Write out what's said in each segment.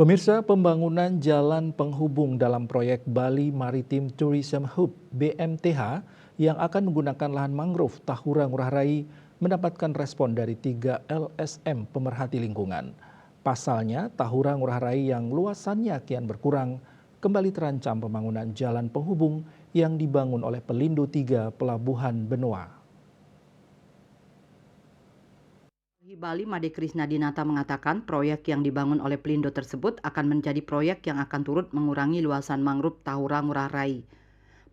Pemirsa, pembangunan jalan penghubung dalam proyek Bali Maritime Tourism Hub (BMTH) yang akan menggunakan lahan mangrove Tahura Ngurah Rai mendapatkan respon dari 3 LSM pemerhati lingkungan. Pasalnya, Tahura Ngurah Rai yang luasannya kian berkurang kembali terancam pembangunan jalan penghubung yang dibangun oleh Pelindo 3 Pelabuhan Benoa. Bali Made Krisna Dinata mengatakan proyek yang dibangun oleh Pelindo tersebut akan menjadi proyek yang akan turut mengurangi luasan mangrove Tahura Ngurah Rai.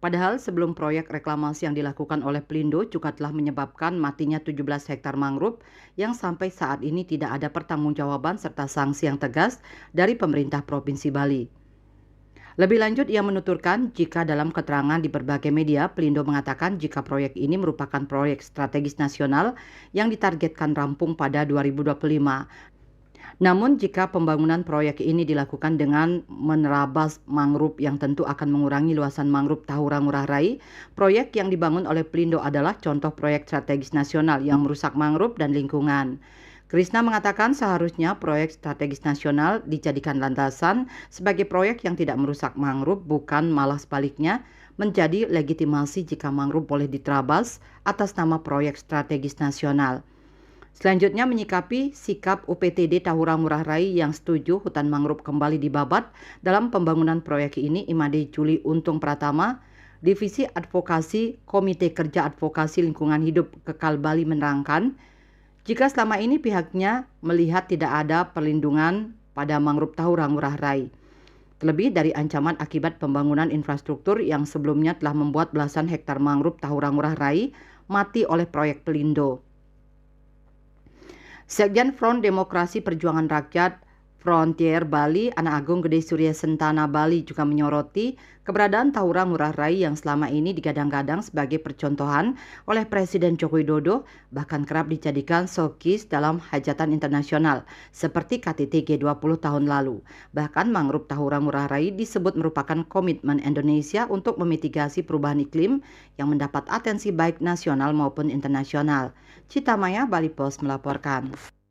Padahal sebelum proyek reklamasi yang dilakukan oleh Pelindo juga telah menyebabkan matinya 17 hektar mangrove yang sampai saat ini tidak ada pertanggungjawaban serta sanksi yang tegas dari pemerintah Provinsi Bali. Lebih lanjut, ia menuturkan jika dalam keterangan di berbagai media, Pelindo mengatakan jika proyek ini merupakan proyek strategis nasional yang ditargetkan rampung pada 2025. Namun jika pembangunan proyek ini dilakukan dengan menerabas mangrove yang tentu akan mengurangi luasan mangrove Tahura Ngurah Rai, proyek yang dibangun oleh Pelindo adalah contoh proyek strategis nasional yang merusak mangrove dan lingkungan. Krisna mengatakan seharusnya proyek strategis nasional dijadikan landasan sebagai proyek yang tidak merusak mangrove, bukan malah sebaliknya menjadi legitimasi jika mangrove boleh diterabas atas nama proyek strategis nasional. Selanjutnya menyikapi sikap UPTD Tahura Ngurah Rai yang setuju hutan mangrove kembali dibabat dalam pembangunan proyek ini, Imade Juli Untung Pratama, Divisi Advokasi Komite Kerja Advokasi Lingkungan Hidup Kekal Bali menerangkan, jika selama ini pihaknya melihat tidak ada perlindungan pada mangrove Tahura Ngurah Rai, terlebih dari ancaman akibat pembangunan infrastruktur yang sebelumnya telah membuat belasan hektar mangrove Tahura Ngurah Rai mati oleh proyek Pelindo. Sekjen Front Demokrasi Perjuangan Rakyat Frontier Bali, Anak Agung Gede Surya Sentana Bali juga menyoroti keberadaan Tahura Ngurah Rai yang selama ini digadang-gadang sebagai percontohan oleh Presiden Joko Widodo, bahkan kerap dijadikan showcase dalam hajatan internasional seperti KTT G20 tahun lalu. Bahkan mangrove Tahura Ngurah Rai disebut merupakan komitmen Indonesia untuk memitigasi perubahan iklim yang mendapat atensi baik nasional maupun internasional. Cita Maya, Bali Post melaporkan.